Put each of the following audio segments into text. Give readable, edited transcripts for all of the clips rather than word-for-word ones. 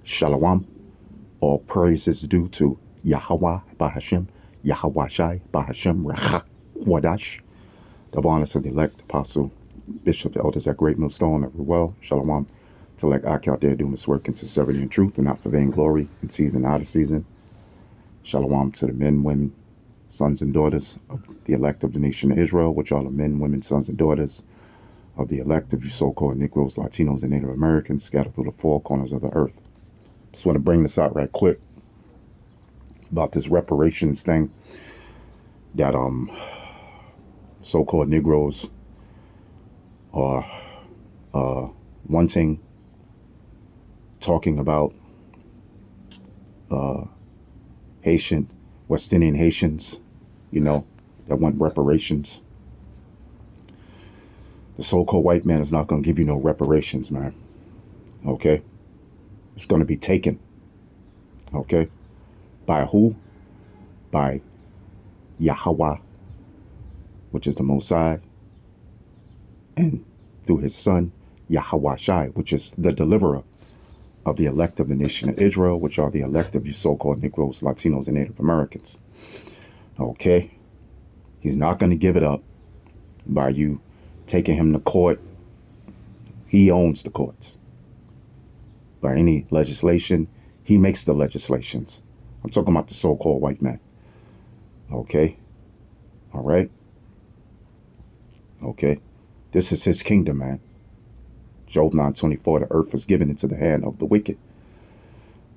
Shalom. All praise is due to Yahweh Bahashem, Yahweh Shai Bahashem Rachak Wadash, the honors of the elect, apostle, bishop, the elders at Great Millstone, every well. Shalom. To elect Ak out there doing this work in sincerity and truth and not for vainglory, in season, out of season. Shalom to the men, women, sons, and daughters of the elect of the nation of Israel, which are the men, women, sons, and daughters of the elect of you so-called Negroes, Latinos, and Native Americans scattered through the four corners of the earth. Just want to bring this out right quick about this reparations thing that so-called Negroes are wanting, talking about Haitian, West Indian Haitians, you know, that want reparations. The so-called white man is not going to give you no reparations, man. Okay? It's going to be taken. Okay? By who? By Yahweh, which is the Most High, and through his son, Yahweh Shai, which is the deliverer of the elect of the nation of Israel, which are the elect of you so-called Negroes, Latinos, and Native Americans. Okay? He's not going to give it up by you taking him to court. He owns the courts. By any legislation, he makes the legislations. I'm talking about the so-called white man. Okay? All right? Okay? This is his kingdom, man. Job 9:24, the earth is given into the hand of the wicked.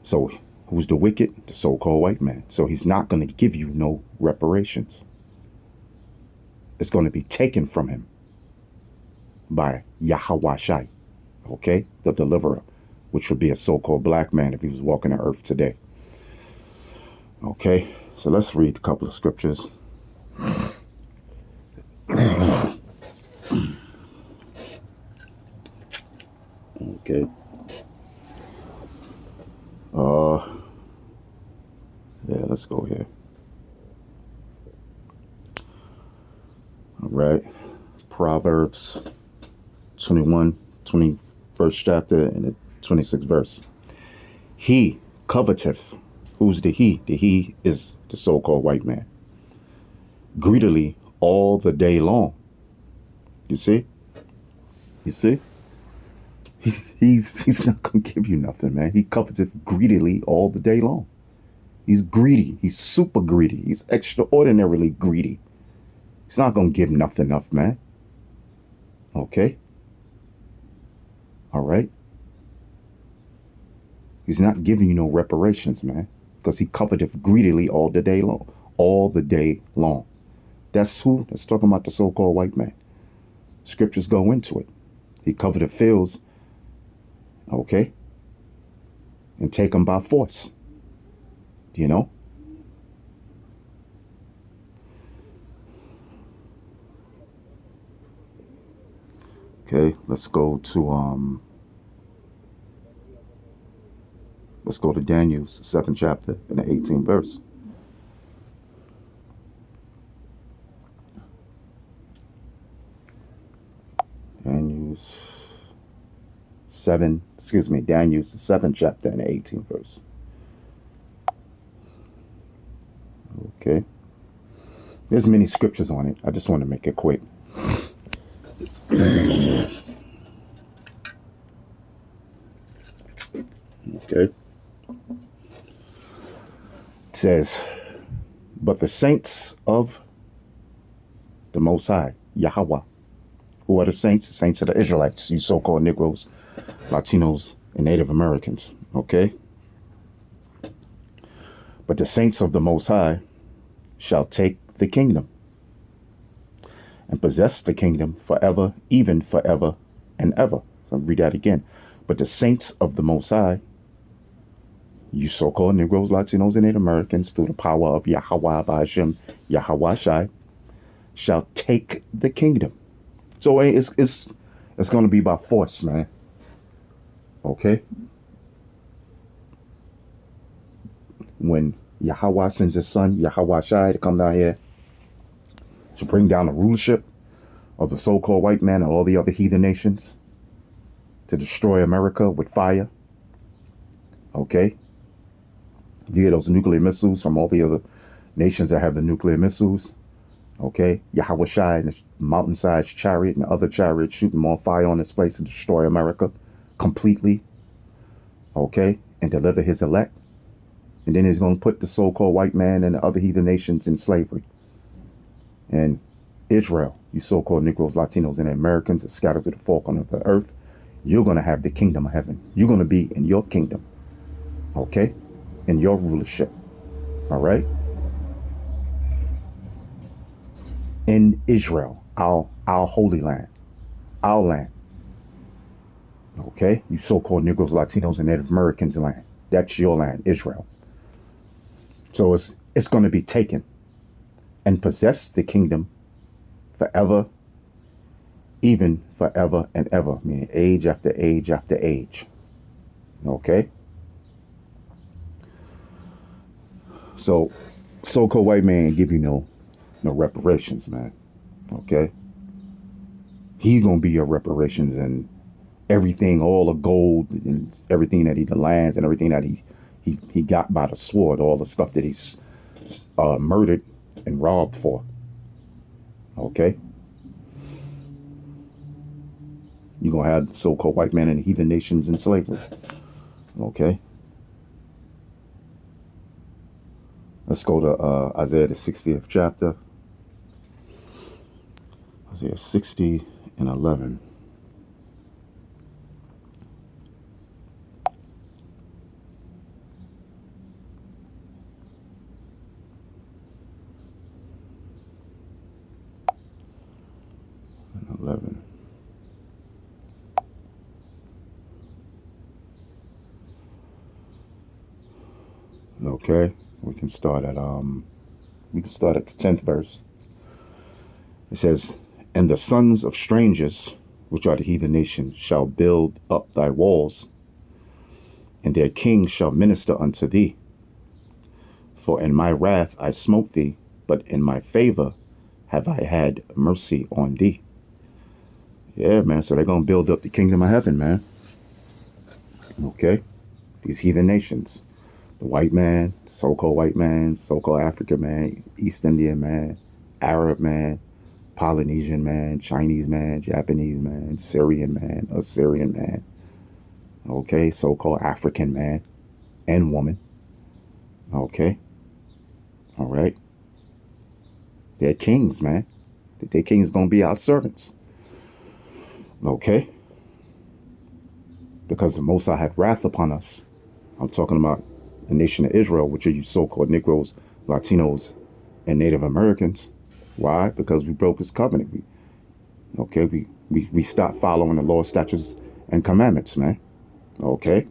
So who's the wicked? The so-called white man. So he's not going to give you no reparations. It's going to be taken from him by Yahweh Shai, okay? The deliverer, which would be a so-called black man if he was walking the earth today. Okay, so let's read a couple of scriptures. Okay. Yeah, let's go here. All right. Proverbs 21, 21st chapter and the 26th verse. He coveteth. Who's the he? The he is the so-called white man. Greedily all the day long. You see? You see? He's not going to give you nothing, man. He coveteth greedily all the day long. He's greedy. He's super greedy. He's extraordinarily greedy. He's not going to give nothing up, man. Okay? All right? He's not giving you no reparations, man. Because he coveteth greedily all the day long. All the day long. That's who? That's talking about the so-called white man. Scriptures go into it. He coveteth fields, okay? And take them by force. You know? Okay, let's go to Daniel, 7th chapter and the 18th verse. Daniel's 7th chapter and the 18th verse. Okay. There's many scriptures on it. I just want to make it quick. Okay. It says, but the saints of the Most High, Yahweh. Who are the saints? The saints of the Israelites, you so-called Negroes, Latinos, and Native Americans. Okay? But the saints of the Most High shall take the kingdom and possess the kingdom forever, even forever and ever. So I'll read that again. But the saints of the Most High, you so-called Negroes, Latinos, and Native Americans, through the power of Yahweh Bahashem, Yahweh Shai, shall take the kingdom. So it's going to be by force, man. Okay? When Yahweh sends his son, Yahweh Shai, to come down here to bring down the rulership of the so-called white man and all the other heathen nations, to destroy America with fire. Okay? You get those nuclear missiles from all the other nations that have the nuclear missiles. Okay? Yahweh Shai and the mountainside chariot and the other chariots shooting more fire on this place to destroy America completely. Okay? And deliver his elect. And then he's going to put the so-called white man and the other heathen nations in slavery. And Israel, you so-called Negroes, Latinos, and Americans are scattered to the four corners of the earth. You're going to have the kingdom of heaven. You're going to be in your kingdom. Okay? In your rulership. All right? In Israel, our holy land. Our land. Okay? You so-called Negroes, Latinos, and Native Americans land. That's your land, Israel. So it's going to be taken and possess the kingdom forever, even forever and ever, meaning age after age after age. Okay? So, so-called white man give you no reparations, man. Okay? He's going to be your reparations, and everything, all the gold and everything that the lands and everything that he got by the sword, all the stuff that he's murdered and robbed for. Okay? You're going to have so-called white man and heathen nations in slavery. Okay? Let's go to Isaiah the 60th chapter. Isaiah 60 and 11. And 11. Okay, we can start at the 10th verse. It says, "And the sons of strangers, which are the heathen nations, shall build up thy walls, and their kings shall minister unto thee. For in my wrath I smote thee, but in my favor have I had mercy on thee." Yeah, man, so they're going to build up the kingdom of heaven, man. Okay? These heathen nations. The white man, so-called African man, East Indian man, Arab man, Polynesian man, Chinese man, Japanese man, Syrian man, Assyrian man. Okay, so-called African man and woman. Okay. All right. They're kings, man. Their kings going to be our servants. Okay. Because the Most High had wrath upon us. I'm talking about the nation of Israel, which are you so-called Negroes, Latinos, and Native Americans. Why? Because we broke his covenant. We stopped following the law, statutes, and commandments, man. Okay?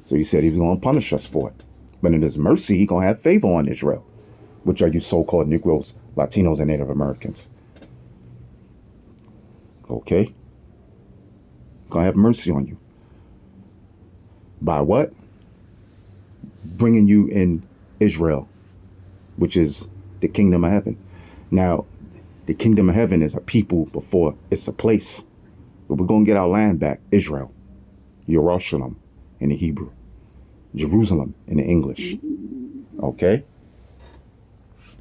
So he said he was going to punish us for it. But in his mercy, he's going to have favor on Israel, which are you so-called Negroes, Latinos, and Native Americans. Okay? Going to have mercy on you. By what? Bringing you in Israel, which is the kingdom of heaven. Now, the kingdom of heaven is a people before it's a place. But we're going to get our land back. Israel. Yerushalayim in the Hebrew. Jerusalem in the English. Okay?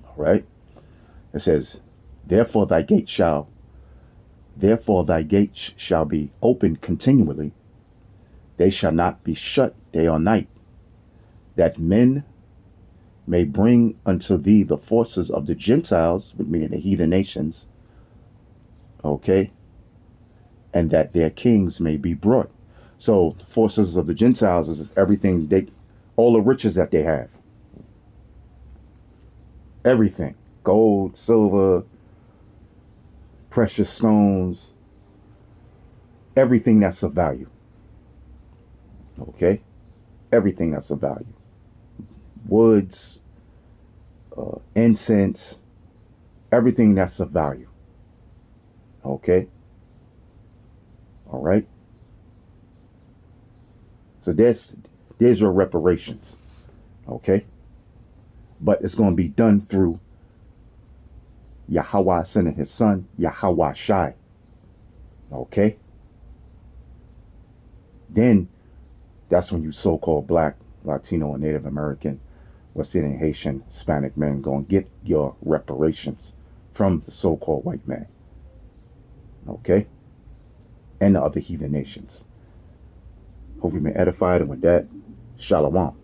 All right? It says, therefore thy gates shall be open continually. They shall not be shut day or night, that men may bring unto thee the forces of the Gentiles, meaning the heathen nations, okay, and that their kings may be brought. So the forces of the Gentiles is everything, all the riches that they have. Everything. Gold, silver, precious stones, everything that's of value. Okay? Everything that's of value. Woods, incense, everything that's of value. Okay? All right? So there's your reparations. Okay? But it's going to be done through Yahweh sending his son, Yahweh Shai. Okay? Then That's when you so-called black, Latino, and Native American, West Indian, Haitian, Hispanic men going to get your reparations from the so-called white man, okay? And the other heathen nations. Hope you've been edified, and with that, shalom.